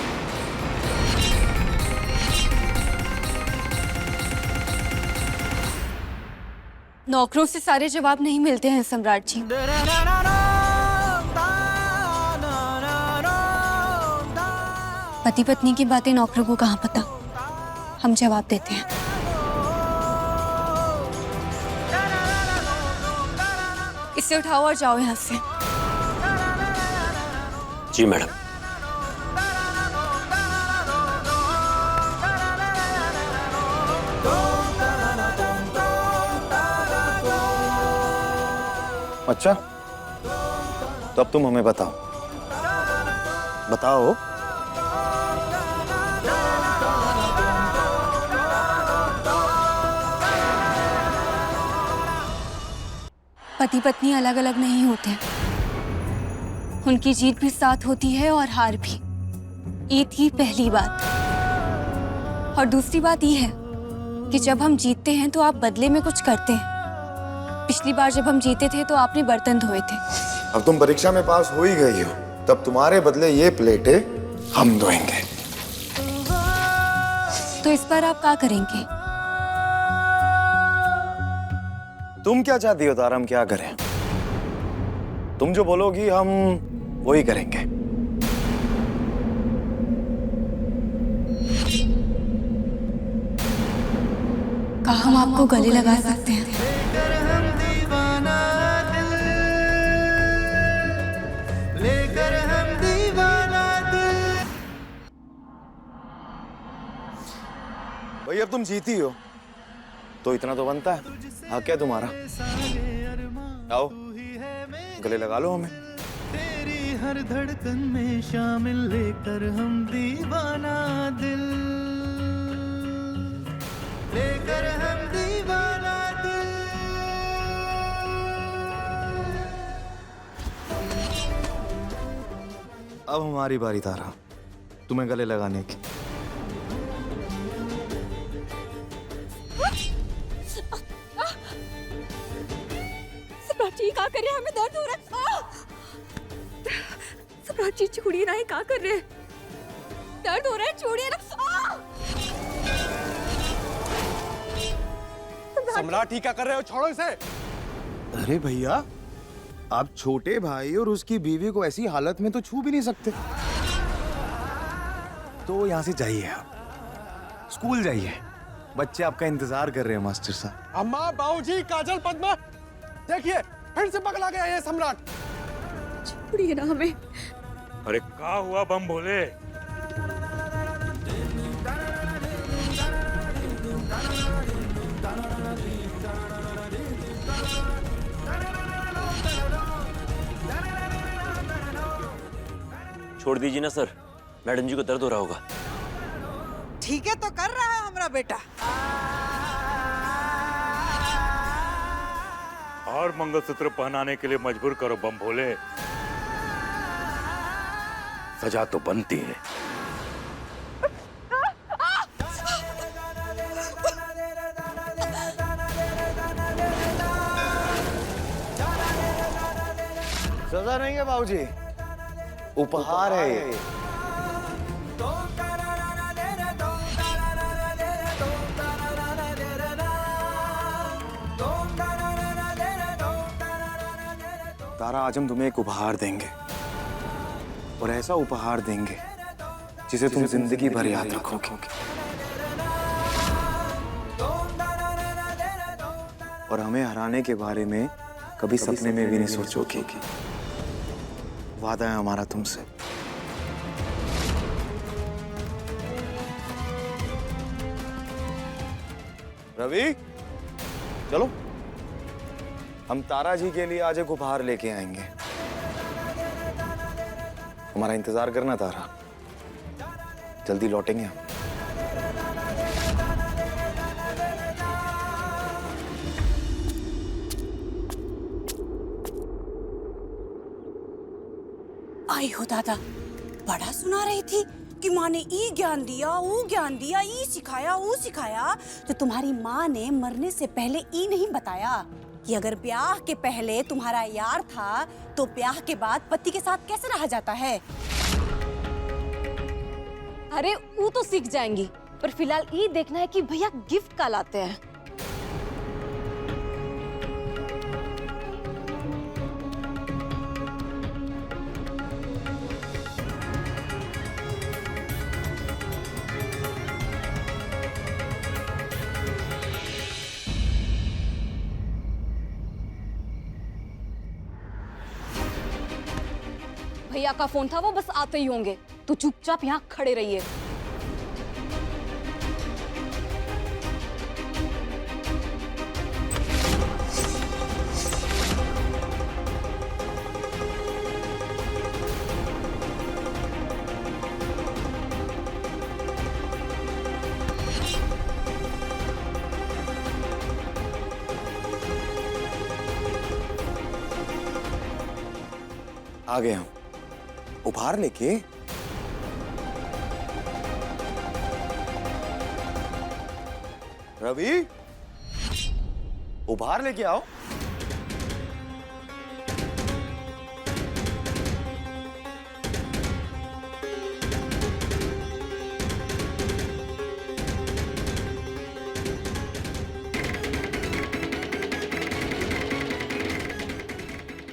नौकरों से सारे जवाब नहीं मिलते हैं सम्राट जी। पति पत्नी की बातें नौकरों को कहाँ पता, हम जवाब देते हैं। इसे उठाओ और जाओ यहाँ से। जी मैडम। अच्छा, तो अब तुम हमें बताओ बताओ पति पत्नी अलग अलग नहीं होते, उनकी जीत भी साथ होती है और हार भी। ये थी पहली बात। और दूसरी बात ये है कि जब हम जीतते हैं तो आप बदले में कुछ करते हैं। पिछली बार जब हम जीते थे तो आपने बर्तन धोए थे। अब तुम परीक्षा में पास हो ही गई हो, तब तुम्हारे बदले ये प्लेटें हम धोएंगे। तो इस बार आप क्या करेंगे? तुम क्या चाहती हो तारा, हम क्या करें? तुम जो बोलोगी हम वही करेंगे। क्या हम आपको गले लगा सकते हैं? लेकर हम दीवाना दिल। भाई अब तुम जीती हो तो इतना तो बनता है। हाँ क्या तुम्हारा? आओ गले लगा लो हमें। तेरी हर धड़कन में शामिल लेकर हम दीवाना दिल, लेकर हम दीवाना दिल। अब हमारी बारी तारा, तुम्हें गले लगाने की। सम्राट जी क्या कर रहे हैं? हमें दर्द हो रहा है। सम्राट जी छोड़िए ना, क्या कर रहे हैं? दर्द हो रहा है, छोड़िए ना। सम्राट ही क्या कर रहे हो? छोड़ो इसे। अरे भैया, आप छोटे भाई और उसकी बीवी को ऐसी हालत में तो छू भी नहीं सकते। तो यहाँ से जाइए, आप स्कूल जाइए, बच्चे आपका इंतजार कर रहे हैं मास्टर साहब। अम्मा, बाबूजी, काजल, पद्मा, देखिए फिर से पगला गया ये सम्राट। छोड़िए ना हमें। अरे क्या हुआ बम भोले? छोड़ दीजिए ना सर, मैडम जी को दर्द हो रहा होगा। ठीक है तो कर रहा है हमारा बेटा। और मंगलसूत्र पहनाने के लिए मजबूर करो बम भोले। सजा तो बनती है। सजा नहीं है बाबूजी, उपहार है ये। तारा, आज हम तुम्हें एक उपहार देंगे, और ऐसा उपहार देंगे जिसे तुम जिंदगी भर याद रखोगे। और हमें हराने के बारे में कभी सपने में भी नहीं सोचोगे। वादा है हमारा तुमसे। रवि, चलो हम तारा जी के लिए आज एक उपहार लेके आएंगे। हमारा इंतजार करना तारा, जल्दी लौटेंगे हम। आई हो दादा, बड़ा सुना रही थी कि माँ ने ई ज्ञान दिया, वो ज्ञान दिया, ई सिखाया, वो सिखाया। तो तुम्हारी माँ ने मरने से पहले ई नहीं बताया कि अगर ब्याह के पहले तुम्हारा यार था तो ब्याह के बाद पति के साथ कैसे रहा जाता है। अरे वो तो सीख जाएंगी, पर फिलहाल ये देखना है कि भैया गिफ्ट का लाते हैं। भैया का फोन था, वो बस आते ही होंगे, तो चुपचाप यहाँ खड़े रहिए। आ गए हम उपहार लेके। रवि, उपहार लेके आओ।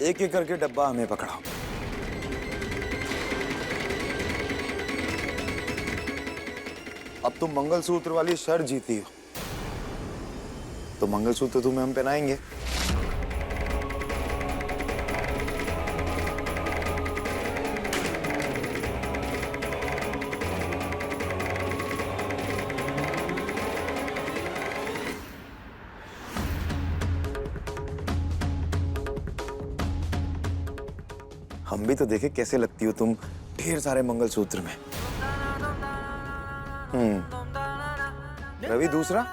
एक एक करके डब्बा हमें पकड़ाओ। अब तुम मंगलसूत्र वाली शर्त जीती हो, तो मंगलसूत्र तुम्हें हम पहनाएंगे। हम भी तो देखे कैसे लगती हो तुम ढेर सारे मंगलसूत्र में। रवि, दूसरा।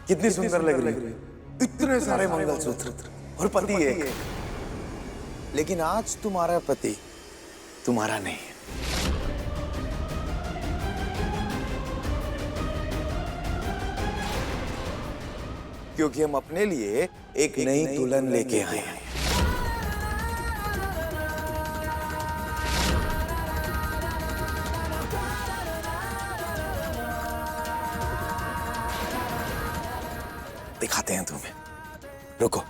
कितनी सुंदर लग रही है, इतने सारे मंगलसूत्र और पति एक। लेकिन आज तुम्हारा पति तुम्हारा नहीं है। क्योंकि हम अपने लिए एक नई दुल्हन लेके आए हैं। दिखाते हैं तुम्हें रुको,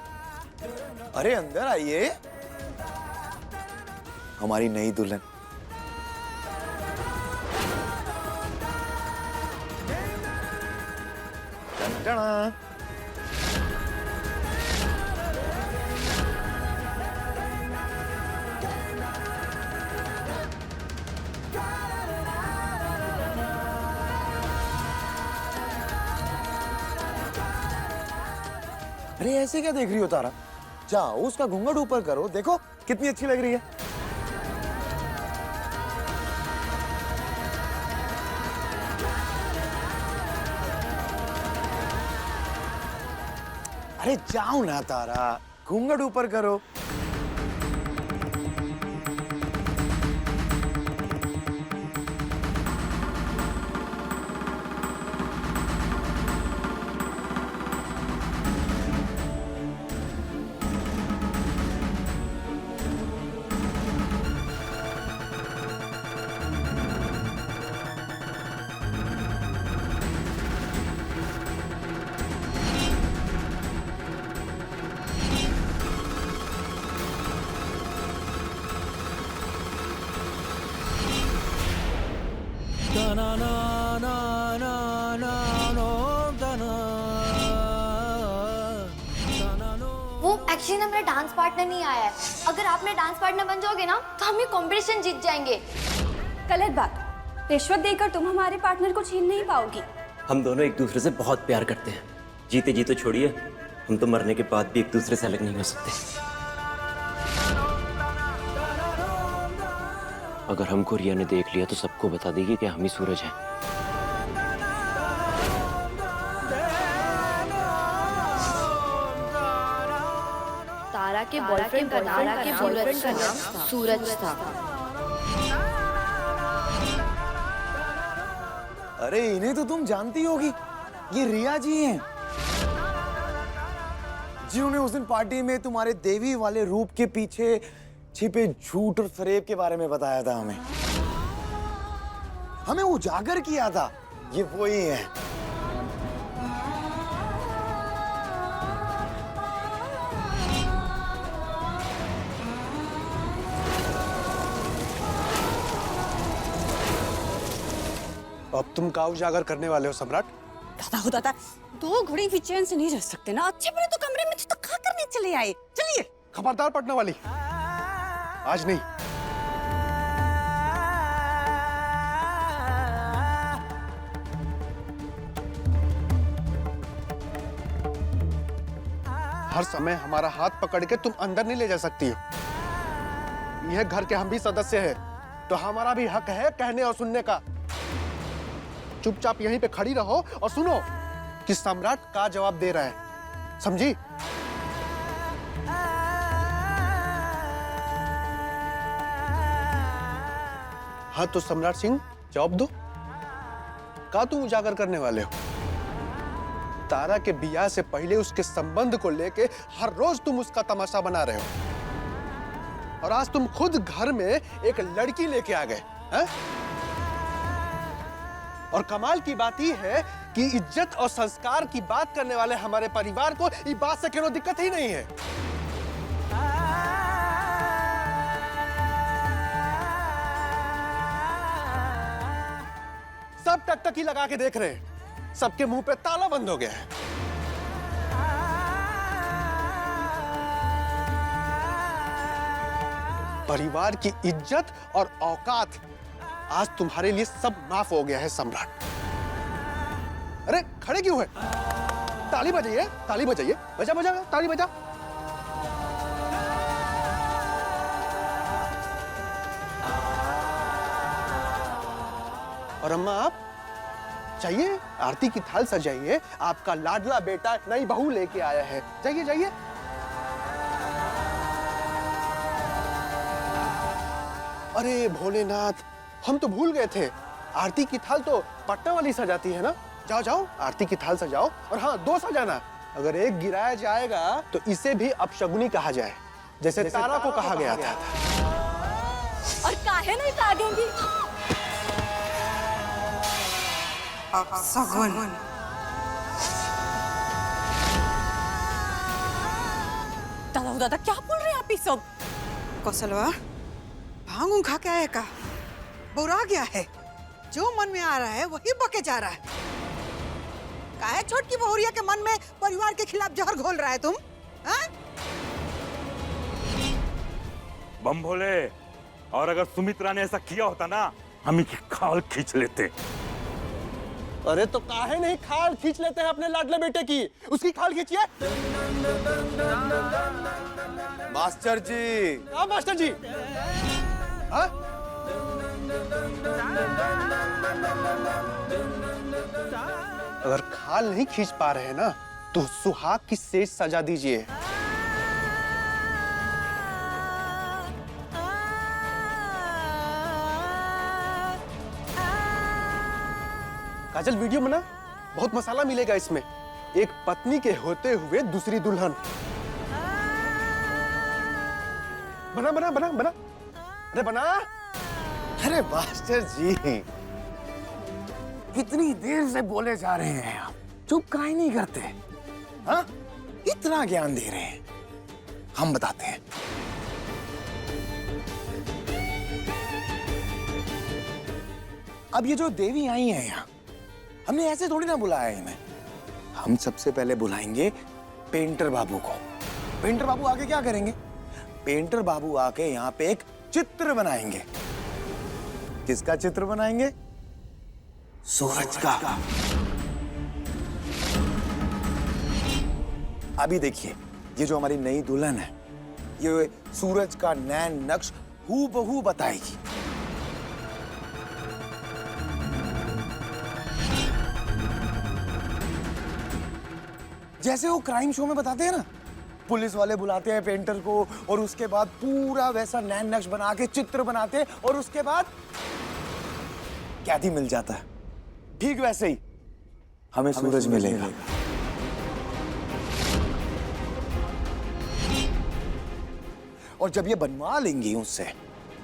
अरे अंदर आइए, हमारी नई दुल्हन। टन-टना। अरे ऐसे क्या देख रही हो तारा? जाओ उसका घूंघट ऊपर करो, देखो कितनी अच्छी लग रही है। अरे जाओ ना तारा, घूंघट ऊपर करो। वो एक्चुअली ना मेरा डांस पार्टनर नहीं आया है। अगर आप मेरे डांस पार्टनर बन जाओगे ना तो हम ये कंपटीशन जीत जाएंगे। गलत बात, रिश्वत देकर तुम हमारे पार्टनर को छीन नहीं पाओगी। हम दोनों एक दूसरे से बहुत प्यार करते हैं। जीते जी तो छोड़िए, हम तो मरने के बाद भी एक दूसरे से अलग नहीं हो सकते। अगर हमको रिया ने देख लिया तो सबको बता देगी कि हम ही सूरज हैं। तारा के बॉयफ्रेंड का नाम सूरज था। अरे इन्हें तो तुम जानती होगी, ये रिया जी हैं, जिन्होंने उस दिन पार्टी में तुम्हारे देवी वाले रूप के पीछे छिपे झूठ और फरेब के बारे में बताया था। हमें उजागर किया था। ये वही है। अब तुम का उजागर करने वाले हो सम्राट? दादा हो दादा, 2 घड़ी भी चैन से नहीं रह सकते ना। अच्छे बड़े तो कमरे में थे तो क्या करने चले आए? चलिए। खबरदार पटना वाली, आज नहीं। हर समय हमारा हाथ पकड़ के तुम अंदर नहीं ले जा सकती हो। यह घर के हम भी सदस्य हैं, तो हमारा भी हक है कहने और सुनने का। चुपचाप यहीं पे खड़ी रहो और सुनो कि सम्राट का जवाब दे रहा है, समझी? हाँ तो सम्राट सिंह जवाब दो, का तुम उजागर करने वाले हो? तारा के बियाह से पहले उसके संबंध को लेके हर रोज तुम उसका तमाशा बना रहे हो, और आज तुम खुद घर में एक लड़की लेके आ गए हैं? और कमाल की बात यह है कि इज्जत और संस्कार की बात करने वाले हमारे परिवार को इस बात से कोई दिक्कत ही नहीं है। सब टकटकी लगा के देख रहे हैं, सबके मुंह पे ताला बंद हो गया है। परिवार की इज्जत और औकात आज तुम्हारे लिए सब माफ हो गया है सम्राट। अरे खड़े क्यों है? ताली बजाइए, ताली बजाइए, बजा बजा ताली बजा। और अम्मा आप चाहिए, आरती की थाल सजाइए, आपका लाडला बेटा नई बहू लेके आया है। जाइए जाइए। अरे भोलेनाथ, हम तो भूल गए थे, आरती की थाल तो पटना वाली सजाती है ना। जाओ जाओ, आरती की थाल सजाओ। और हाँ, 2 सजाना। अगर एक गिराया जाएगा तो इसे भी अपशगुनी कहा जाए, जैसे तारा को कहा गया था। और काहे नहीं काटेंगी? अपशगुन। बाबू दादा, क्या बोल रहे हैं आप ये सब? कौशलवा, भांग खा के आया का? बुरा गया है, जो मन में आ रहा है वही बके जा रहा है। काहे छोटकी बहुरिया के मन में परिवार के खिलाफ जहर घोल रहा है तुम? हाँ? बम भोले, और अगर सुमित्रा ने ऐसा किया होता ना, हम ही की खाल खींच लेते। अरे तो काहे नहीं खाल खींच लेते हैं अपने लाडले बेटे की, उसकी खाल खींचिए। मास्टर जी। हाँ मास्टर जी। हाँ? अगर खाल नहीं खींच पा रहे हैं ना, तो सुहाग की सेज सजा दीजिए। काजल, वीडियो बना, बहुत मसाला मिलेगा इसमें। एक पत्नी के होते हुए दूसरी दुल्हन। बना बना बना बना, अरे बना। अरे मास्टर जी, कितनी देर से बोले जा रहे हैं आप, चुप काहे नहीं करते? हाँ, इतना ज्ञान दे रहे हैं, हम बताते हैं। अब ये जो देवी आई हैं यहाँ, हमने ऐसे थोड़ी ना बुलाया इन्हें। हम सबसे पहले बुलाएंगे पेंटर बाबू को। पेंटर बाबू आके क्या करेंगे? पेंटर बाबू आके यहाँ पे एक चित्र बनाएंगे। किसका चित्र बनाएंगे? सूरज का। अभी देखिए, ये जो हमारी नई दुल्हन है, ये सूरज का नैन नक्श हूबहू बताएगी। जैसे वो क्राइम शो में बताते हैं ना, पुलिस वाले बुलाते हैं पेंटर को और उसके बाद पूरा वैसा नैन नक्श बना के चित्र बनाते हैं और उसके बाद कैदी मिल जाता है। ठीक वैसे ही हमें सूरज मिलेगा। और जब ये बनवा लेंगी उससे,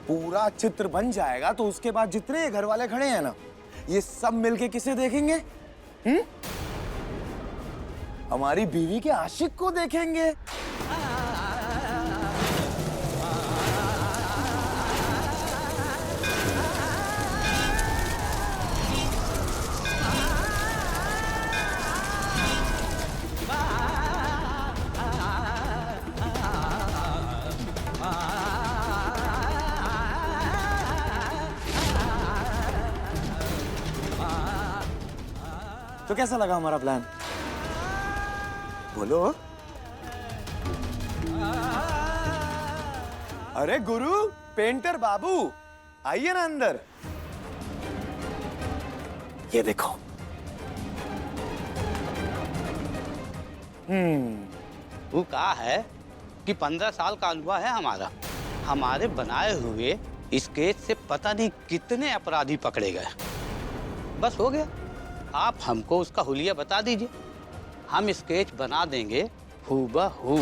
पूरा चित्र बन जाएगा, तो उसके बाद जितने घर वाले खड़े हैं ना, ये सब मिलके किसे देखेंगे? हमारी बीवी के आशिक को देखेंगे। तो कैसा लगा हमारा प्लान? बोलो। अरे गुरु, पेंटर बाबू, आइए ना अंदर। ये देखो। वो कहा है कि 15 साल का अनुभव है हमारा। हमारे बनाए हुए स्केच से पता नहीं कितने अपराधी पकड़े गए। बस हो गया, आप हमको उसका हुलिया बता दीजिए, हम स्केच बना देंगे हूबहू।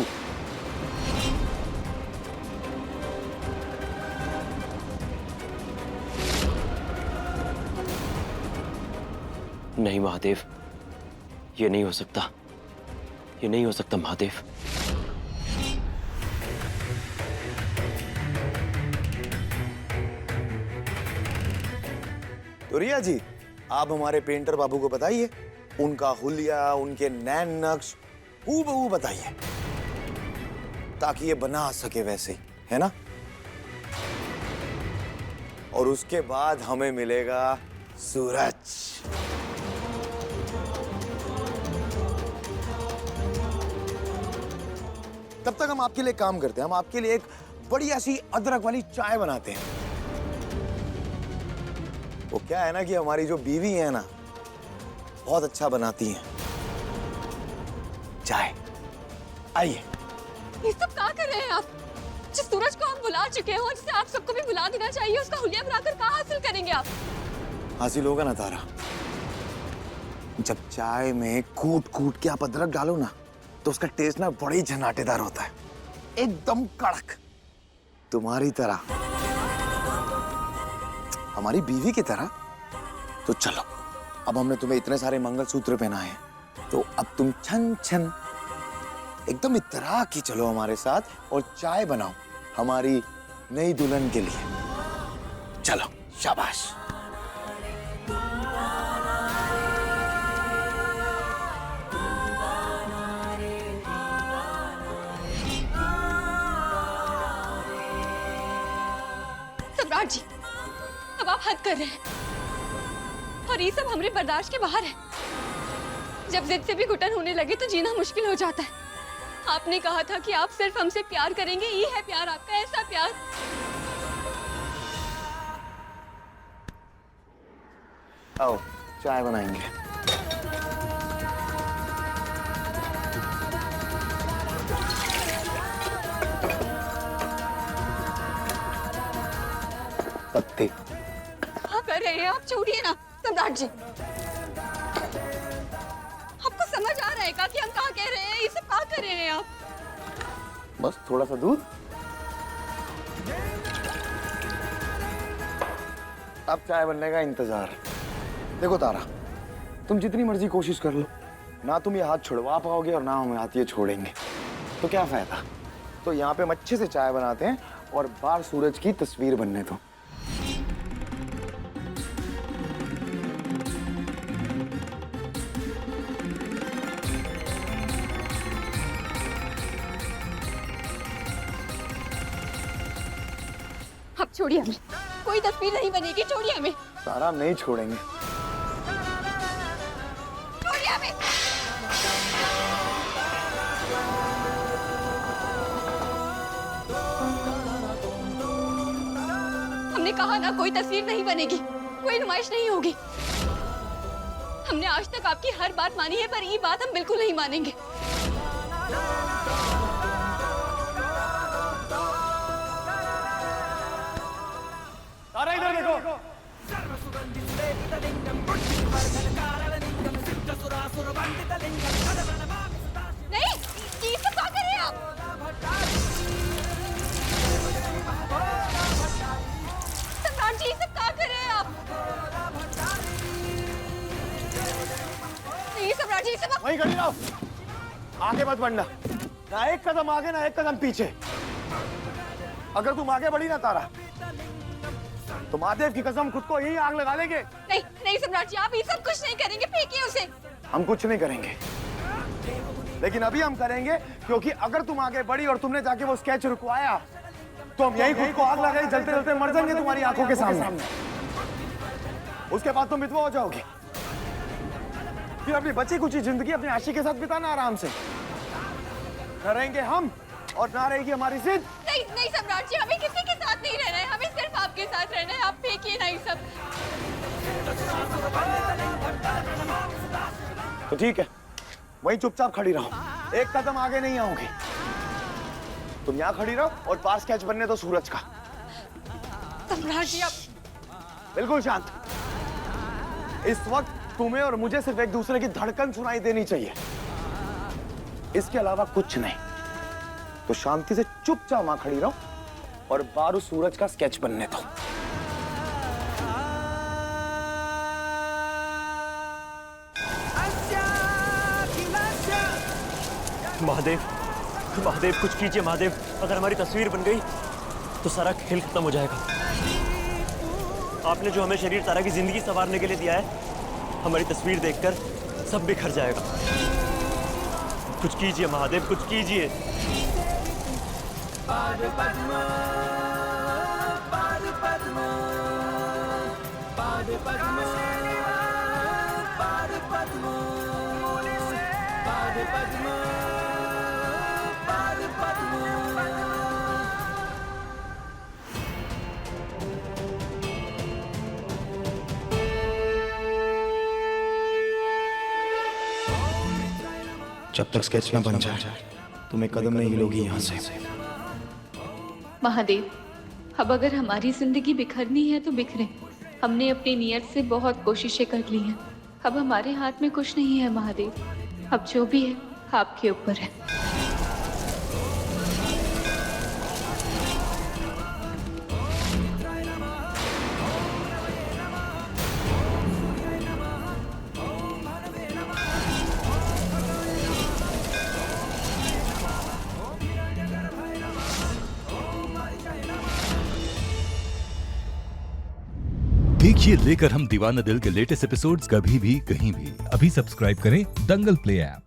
नहीं महादेव, ये नहीं हो सकता, ये नहीं हो सकता महादेव। तो रिया जी, आप हमारे पेंटर बाबू को बताइए, उनका हुलिया, उनके नैन नक्श हूबहू बताइए, ताकि ये बना सके वैसे ही, है ना? और उसके बाद हमें मिलेगा सूरज। तब तक हम आपके लिए काम करते हैं। हम आपके लिए एक बढ़िया सी अदरक वाली चाय बनाते हैं। वो क्या है ना कि हमारी जो बीवी है ना, बहुत अच्छा बनाती हैं चाय। आइए। ये सब क्या कर रहे हैं आप? जिस सूरज को हम बुला चुके हैं और जिसे आप सबको भी बुला देना चाहिए, उसका हुलिया बनाकर कहाँ हासिल करेंगे आप? हासिल होगा ना तारा। जब चाय में कूट कूट के आप अदरक डालो ना, तो उसका टेस्ट ना बड़ा ही झनाटेदार होता है, एकदम कड़क, तुम्हारी तरह, हमारी बीवी की तरह। तो चलो, अब हमने तुम्हें इतने सारे मंगलसूत्र पहनाए हैं, तो अब तुम छन छन एकदम इतरा के चलो हमारे साथ और चाय बनाओ हमारी नई दुल्हन के लिए। चलो शाबाश। सम्राट जी, अब आप हद कर रहे हैं और ये सब हमारे बर्दाश्त के बाहर है। जब जिद से भी घुटन होने लगे तो जीना मुश्किल हो जाता है। आपने कहा था कि आप सिर्फ हमसे प्यार करेंगे, ये है प्यार आपका, ऐसा प्यार। आओ चाय बनाएंगे। पत्ते क्या कर रहे हैं आप? छोड़िए ना सम्राट जी। आपको समझ आ रहा है कि हम क्या कह रहे हैं? ये सब क्या कर रहे हैं आप? बस थोड़ा सा दूध। अब चाय बनने का इंतजार। देखो तारा, तुम जितनी मर्जी कोशिश कर लो, ना तुम ये हाथ छुड़वा पाओगे और ना हम हाथ ये छोड़ेंगे, तो क्या फायदा। तो यहाँ पे हम अच्छे से चाय बनाते हैं और बाहर सूरज की तस्वीर बनने दो। अब छोड़िए हमें, कोई तस्वीर नहीं बनेगी। छोड़िए हमें तारा, हम नहीं छोड़ेंगे। छोड़िए हमें। हमने कहा ना, कोई तस्वीर नहीं बनेगी, कोई नुमाइश नहीं होगी। हमने आज तक आपकी हर बात मानी है, पर ये बात हम बिल्कुल नहीं मानेंगे। तारा इधर देखो। नहीं, ये सब क्या कर रहे हैं आप? सम्राट जी, ये सब क्या कर रहे हैं आप? नहीं सम्राट जी, ये सब वहीं खड़ी रहो, आगे मत बढ़ना। ना एक कदम आगे ना एक कदम पीछे। अगर तुम आगे बढ़ी ना तारा, तो महादेव की कसम खुद को यही आग लगा लेंगे। नहीं नहीं सम्राट जी, आप ये सब कुछ नहीं करेंगे। फेंकिए उसे। हम कुछ नहीं करेंगे, लेकिन अभी हम करेंगे, क्योंकि अगर तुम आगे बढ़ी और तुमने जाके वो स्केच रुकवाया, तो हम यही खुद को आग लगाए जलते जलते मर जाएंगे तुम्हारी आंखों के सामने। उसके बाद तुम विधवा हो जाओगी, फिर अपनी बची कुछ जिंदगी अपने आशिक के साथ बिताना आराम से। न रहेंगे हम और ना रहेगी हमारी जिद। नहीं नहीं सम्राट जी, हमें किसी के साथ नहीं रहना है, हमें सिर्फ आपके साथ रहना है। आप फेंकिए ना ये सब। तो ठीक है, वहीं चुपचाप खड़ी रहो, एक कदम आगे नहीं आओगे। तुम यहाँ खड़ी रहो और पास स्केच बनने दो सूरज का। सम्राट जी, आप बिल्कुल शांत। इस वक्त तुम्हें और मुझे सिर्फ एक दूसरे की धड़कन सुनाई देनी चाहिए, इसके अलावा कुछ नहीं। तो शांति से चुपचाप वहां खड़ी रहो और बारू सूरज का स्केच बनने दो। महादेव, महादेव कुछ कीजिए महादेव। अगर हमारी तस्वीर बन गई तो सारा खेल खत्म हो जाएगा। आपने जो हमें शरीर तारा की जिंदगी संवारने के लिए दिया है, हमारी तस्वीर देखकर सब बिखर जाएगा। कुछ कीजिए महादेव, कुछ कीजिए। जब तक स्केच न बन जाए तुम एक कदम नहीं हिलोगी यहाँ से। महादेव, अब अगर हमारी जिंदगी बिखरनी है तो बिखरे। हमने अपनी नियत से बहुत कोशिशें कर ली हैं, अब हमारे हाथ में कुछ नहीं है महादेव। अब जो भी है आपके ऊपर है। देखिए लेकर हम दीवाना दिल के लेटेस्ट एपिसोड्स कभी भी कहीं भी। अभी सब्सक्राइब करें दंगल प्ले ऐप।